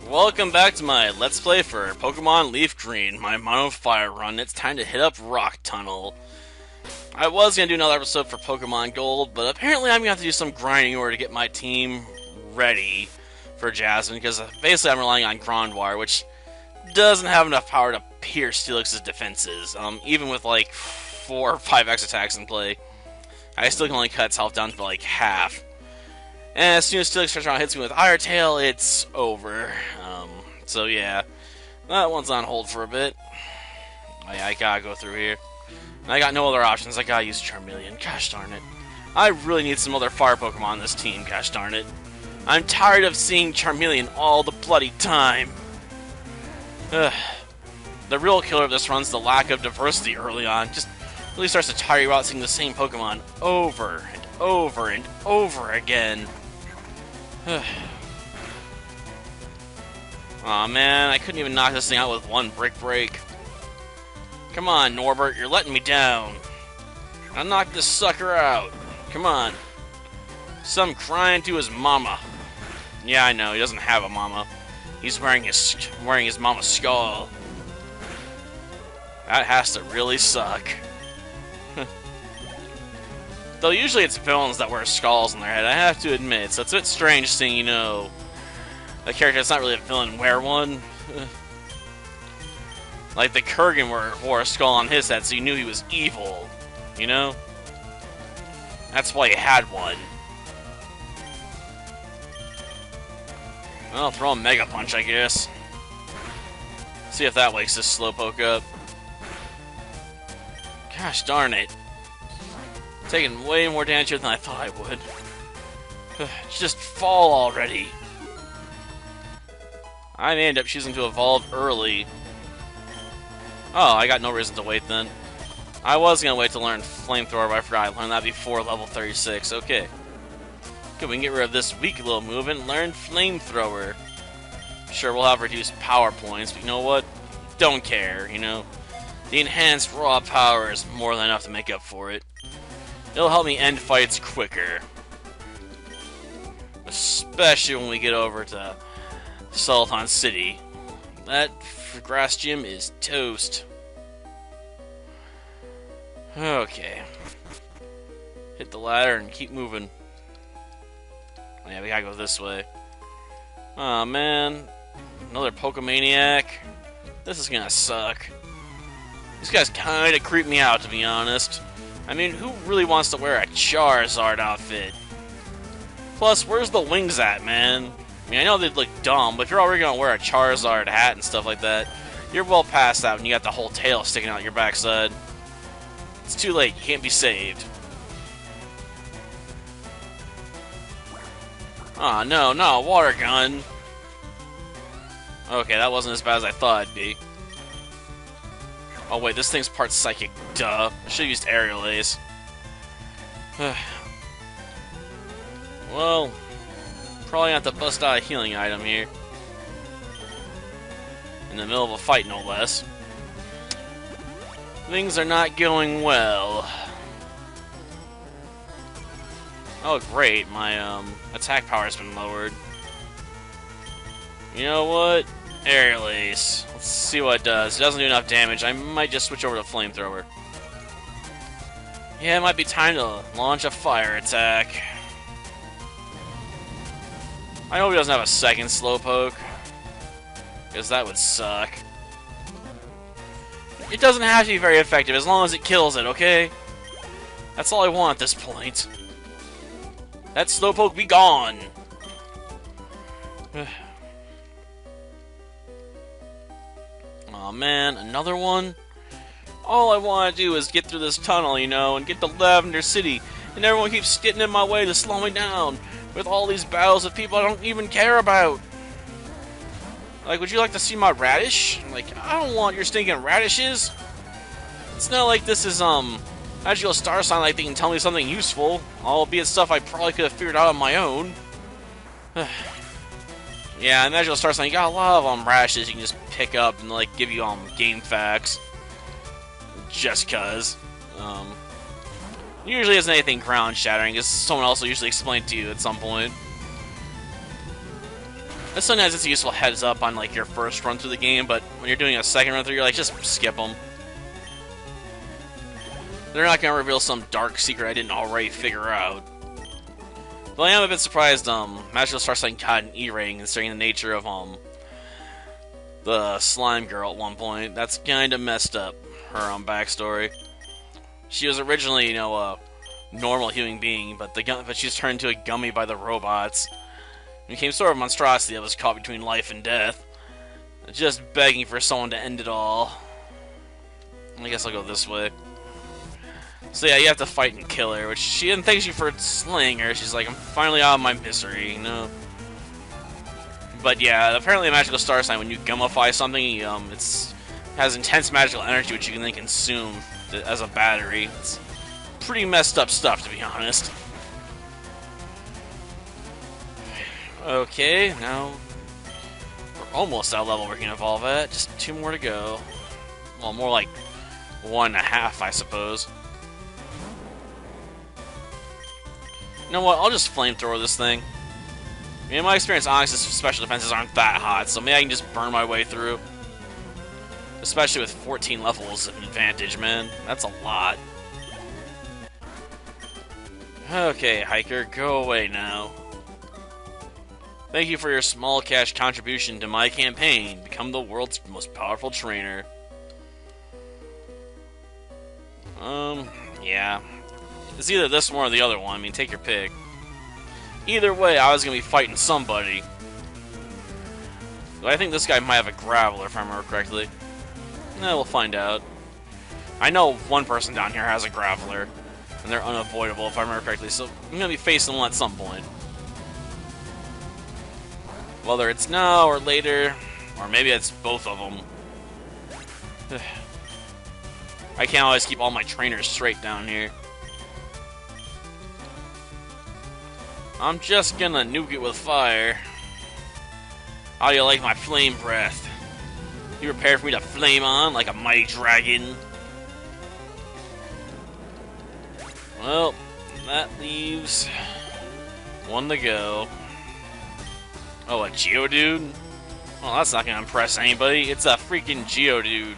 Welcome back to my Let's Play for Pokémon LeafGreen, my Mono Fire run. It's time to hit up Rock Tunnel. I was going to do another episode for Pokemon Gold, but apparently I'm going to have to do some grinding in order to get my team ready for Jasmine, because basically I'm relying on Grandwire, which doesn't have enough power to pierce Steelix's defenses. Even with like 4 or 5 X attacks in play, I still can only cut its health down to like half. And as soon as Steelix turns around and hits me with Iron Tail, it's over. So yeah, that one's on hold for a bit. I gotta go through here. And I got no other options. I gotta use Charmeleon. Gosh darn it. I really need some other fire Pokemon on this team. Gosh darn it. I'm tired of seeing Charmeleon all the bloody time. Ugh. The real killer of this run's the lack of diversity early on. Just really starts to tire you out seeing the same Pokemon over and over and over again. Aw, man, I couldn't even knock this thing out with one Brick Break. Come on, Norbert, you're letting me down. I'll knock this sucker out. Come on. Some crying to his mama. Yeah, I know, he doesn't have a mama. He's wearing his mama's skull. That has to really suck. Though usually it's villains that wear skulls on their head, I have to admit, so it's a bit strange seeing, you know, a character that's not really a villain wear one. Like the Kurgan wore a skull on his head, so you knew he was evil, you know? That's why he had one. Well, throw a Mega Punch, I guess. See if that wakes this Slowpoke up. Gosh darn it. Taking way more damage here than I thought I would. Just fall already. I may end up choosing to evolve early. Oh, I got no reason to wait then. I was going to wait to learn Flamethrower, but I forgot I learned that before level 36. Okay. Good, we can get rid of this weak little move and learn Flamethrower. Sure, we'll have reduced power points, but you know what? Don't care, you know? The enhanced raw power is more than enough to make up for it. It'll help me end fights quicker. Especially when we get over to Sultan City. That grass gym is toast. Okay. Hit the ladder and keep moving. Yeah, we gotta go this way. Aw, man. Another Pokemaniac. This is gonna suck. These guys kinda creep me out, to be honest. I mean, who really wants to wear a Charizard outfit? Plus, where's the wings at, man? I mean, I know they'd look dumb, but if you're already gonna wear a Charizard hat and stuff like that, you're well past that when you got the whole tail sticking out your backside. It's too late, you can't be saved. Aw, no, no, water gun. Okay, that wasn't as bad as I thought it'd be. Oh wait, this thing's part psychic, duh. I should've used Aerial Ace. Well, probably not to bust out a healing item here. In the middle of a fight, no less. Things are not going well. Oh great, my attack power has been lowered. You know what? Aerial Ace. Let's see what it does. It doesn't do enough damage. I might just switch over to Flamethrower. Yeah, it might be time to launch a fire attack. I hope he doesn't have a second Slowpoke, because that would suck. It doesn't have to be very effective as long as it kills it, okay? That's all I want at this point. That Slowpoke be gone! Aw, man, another one? All I want to do is get through this tunnel, you know, and get to Lavender City, and everyone keeps getting in my way to slow me down with all these battles of people I don't even care about. Like, would you like to see my radish? Like, I don't want your stinking radishes. It's not like this is, Magical Star Sign, like they can tell me something useful, albeit stuff I probably could have figured out on my own. Yeah, in Magical Star Sign, you got a lot of radishes you can just pick up and like give you game facts. Just cause. Usually isn't anything ground shattering, because someone else will usually explain it to you at some point. This sometimes it's a useful heads up on like your first run through the game, but when you're doing a second run through, you're like, just skip them. They're not gonna reveal some dark secret I didn't already figure out. But I am a bit surprised, Magical Star Sign got an E-rating considering the nature of, the slime girl at one point. That's kinda messed up, her, backstory. She was originally, you know, a normal human being, but she's turned into a gummy by the robots. It became sort of a monstrosity that was caught between life and death. Just begging for someone to end it all. I guess I'll go this way. So yeah, you have to fight and kill her, which she didn't thank you for slaying her. She's like, I'm finally out of my misery, you know? But yeah, apparently a magical star sign, when you gummify something, it has intense magical energy which you can then consume as a battery. It's pretty messed up stuff, to be honest. Okay, now we're almost at a level we can evolve at. Just 2 more to go. Well, more like 1.5, I suppose. You know what? I'll just flamethrower this thing. I mean, in my experience, Onyx's special defenses aren't that hot, so maybe I can just burn my way through. Especially with 14 levels of advantage, man. That's a lot. Okay, hiker, go away now. Thank you for your small cash contribution to my campaign. Become the world's most powerful trainer. Yeah. It's either this one or the other one. I mean, take your pick. Either way, I was going to be fighting somebody. But I think this guy might have a Graveler, if I remember correctly. We'll find out. I know one person down here has a Graveler, and they're unavoidable, if I remember correctly, so I'm going to be facing one at some point. Whether it's now or later, or maybe it's both of them. I can't always keep all my trainers straight down here. I'm just gonna nuke it with fire. How do you like my flame breath? You prepared for me to flame on like a mighty dragon? Well, that leaves 1 to go. Oh, a Geodude? Well, that's not gonna impress anybody. It's a freaking Geodude.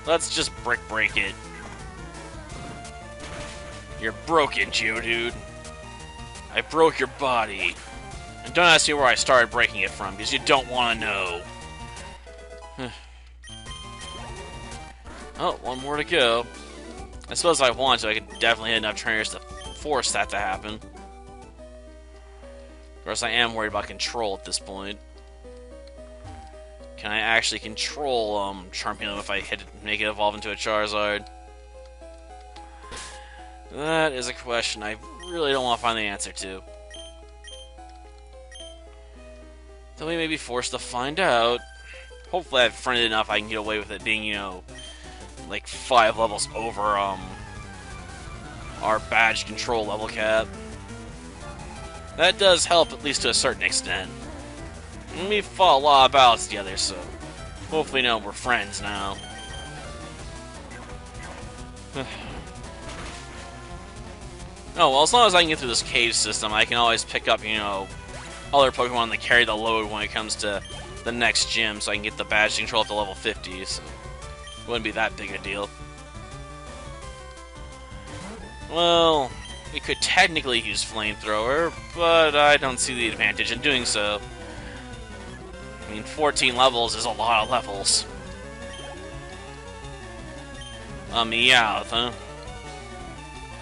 Let's just brick break it. You're broken, Geodude. I broke your body. And don't ask me where I started breaking it from, because you don't want to know. Oh, 1 more to go. I suppose if I wanted to, I could definitely hit enough trainers to force that to happen. Of course, I am worried about control at this point. Can I actually control Charmeleon if I make it evolve into a Charizard? That is a question I really don't want to find the answer to. Though we may be forced to find out. Hopefully I've fronted enough I can get away with it being, you know, like 5 levels over our badge control level cap. That does help, at least to a certain extent. And we fought a lot of battles together, so hopefully, you know, we're friends now. Oh, well, as long as I can get through this cave system, I can always pick up, you know, other Pokemon that carry the load when it comes to the next gym, so I can get the badge control up to level 50, so it wouldn't be that big a deal. Well, we could technically use Flamethrower, but I don't see the advantage in doing so. I mean, 14 levels is a lot of levels. Meowth, huh?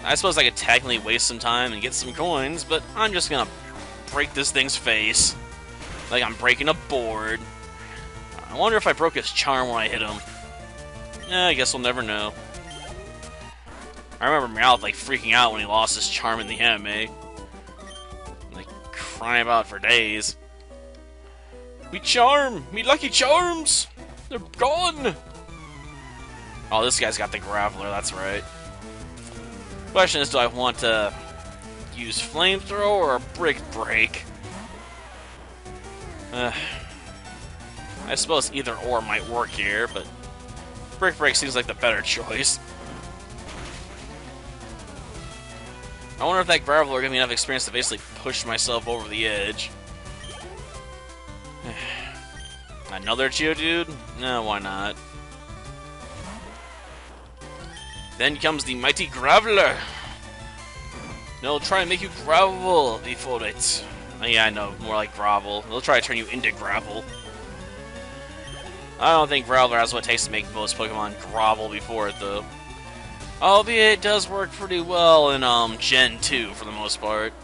I suppose I could technically waste some time and get some coins, but I'm just gonna break this thing's face. Like I'm breaking a board. I wonder if I broke his charm when I hit him. I guess we'll never know. I remember Meowth like freaking out when he lost his charm in the anime. Like crying about it for days. Me charm! Me lucky charms! They're gone! Oh, this guy's got the Graveler, that's right. Question is, do I want to use Flamethrower or Brick Break? I suppose either or might work here, but Brick Break seems like the better choice. I wonder if that Graveler will give me enough experience to basically push myself over the edge. Another Geodude? No, why not? Then comes the mighty Graveler. They'll try and make you grovel before it. Oh, yeah, I know, more like grovel. They'll try to turn you into gravel. I don't think Graveler has what it takes to make most Pokemon grovel before it, though. Albeit, it does work pretty well in Gen 2, for the most part.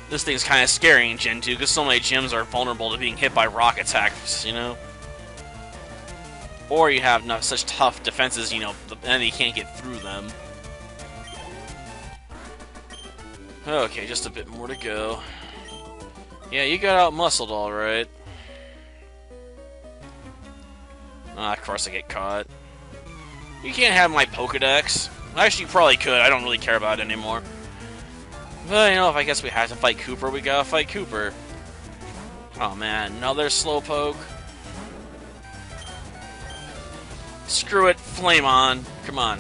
This thing's kind of scary in Gen 2, because so many gyms are vulnerable to being hit by rock attacks, you know? Or you have such tough defenses, you know, the enemy can't get through them. Okay, just a bit more to go. Yeah, you got out-muscled, alright. Ah, of course I get caught. You can't have my Pokedex. Actually, you probably could. I don't really care about it anymore. But, you know, if I guess we have to fight Cooper, we gotta fight Cooper. Oh, man. Another Slowpoke. Screw it. Flame on. Come on.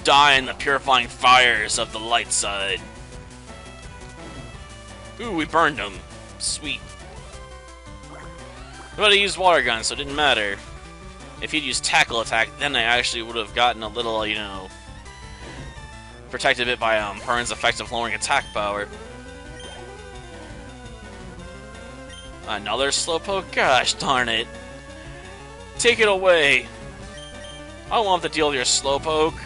Die in the purifying fires of the light side. Ooh, we burned him. Sweet. But he used water gun, so it didn't matter. If he'd used tackle attack, then I actually would have gotten a little, you know, protected a bit by Pern's effect of lowering attack power. Another Slowpoke? Gosh darn it. Take it away. I don't want to deal with your Slowpoke.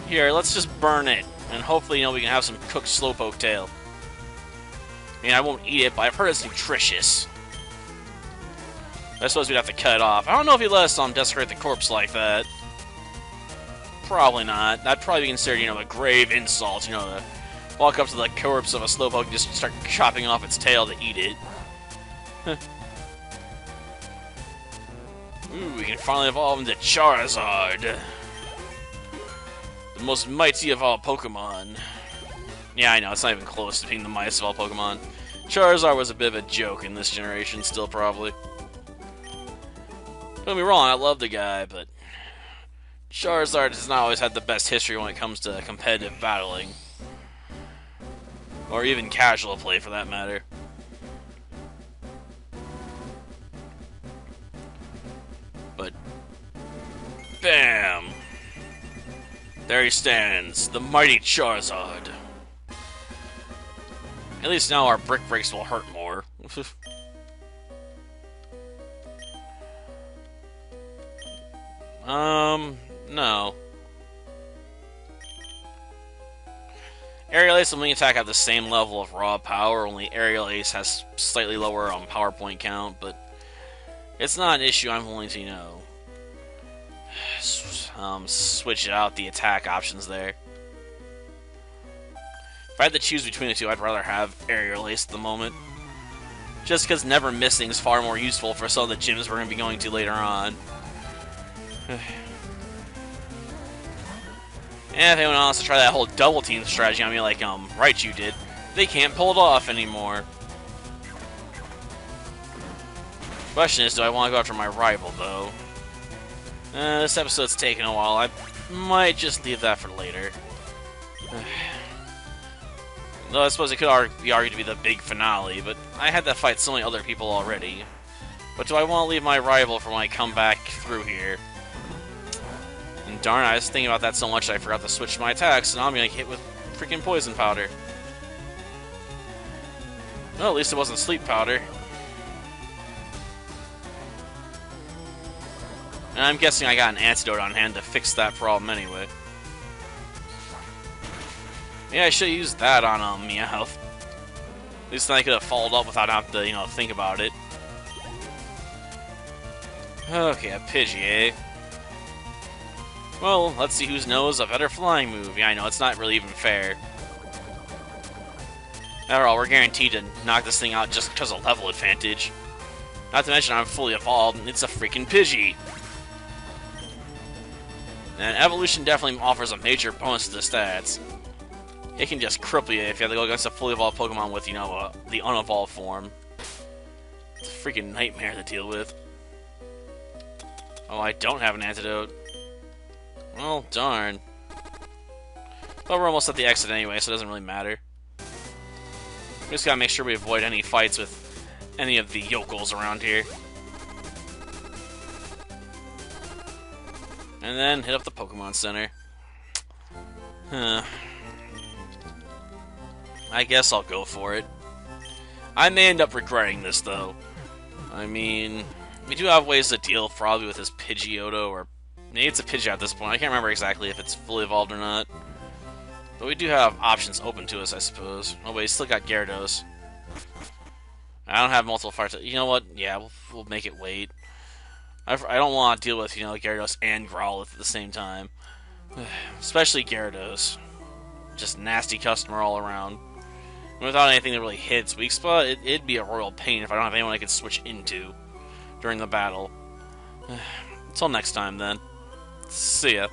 Here, let's just burn it, and hopefully, you know, we can have some cooked Slowpoke tail. I mean, I won't eat it, but I've heard it's nutritious. I suppose we'd have to cut it off. I don't know if he let us desecrate the corpse like that. Probably not. That'd probably be considered, you know, a grave insult, you know, to walk up to the corpse of a Slowpoke and just start chopping off its tail to eat it. Ooh, we can finally evolve into Charizard. The most mighty of all Pokemon. Yeah, I know, it's not even close to being the mightiest of all Pokemon. Charizard was a bit of a joke in this generation, still probably. Don't get me wrong, I love the guy, but Charizard has not always had the best history when it comes to competitive battling. Or even casual play, for that matter. But, bam! There he stands, the mighty Charizard. At least now our brick breaks will hurt more. No. Aerial Ace and Wing Attack have the same level of raw power, only Aerial Ace has slightly lower power point count, but it's not an issue I'm willing to, you know, switch out the attack options there. If I had to choose between the two, I'd rather have Aerial Ace at the moment. Just because never missing is far more useful for some of the gyms we're going to be going to later on. And if anyone wants to try that whole double team strategy on me like Raichu did, they can't pull it off anymore. Question is, do I want to go after my rival, though? This episode's taking a while. I might just leave that for later. Though I suppose it could be argued to be the big finale, but I had to fight so many other people already. But do I want to leave my rival for when I come back through here? And darn, I was thinking about that so much that I forgot to switch my attacks, and now I'm gonna get hit with freaking poison powder. Well, at least it wasn't sleep powder. And I'm guessing I got an antidote on hand to fix that problem anyway. Yeah, I should have used that on Meowth. At least then I could have followed up without having to, you know, think about it. Okay, a Pidgey, eh? Well, let's see who knows a better flying move. Yeah, I know, it's not really even fair. After all, we're guaranteed to knock this thing out just because of level advantage. Not to mention I'm fully evolved, and it's a freaking Pidgey. And evolution definitely offers a major bonus to the stats. It can just cripple you if you have to go against a fully evolved Pokemon with, you know, the unevolved form. It's a freaking nightmare to deal with. Oh, I don't have an antidote. Well, darn. But we're almost at the exit anyway, so it doesn't really matter. We just gotta make sure we avoid any fights with any of the yokels around here. And then hit up the Pokemon Center. Huh. I guess I'll go for it. I may end up regretting this, though. I mean, we do have ways to deal probably with this Pidgeotto, or maybe it's a Pidgeot at this point. I can't remember exactly if it's fully evolved or not. But we do have options open to us, I suppose. Oh, wait, still got Gyarados. I don't have multiple fire types. You know what? Yeah, we'll make it wait. I don't want to deal with, Gyarados and Growlithe at the same time. Especially Gyarados. Just nasty customer all around. Without anything that really hits Weak Spot, it'd be a royal pain if I don't have anyone I could switch into during the battle. Until next time, then. See ya.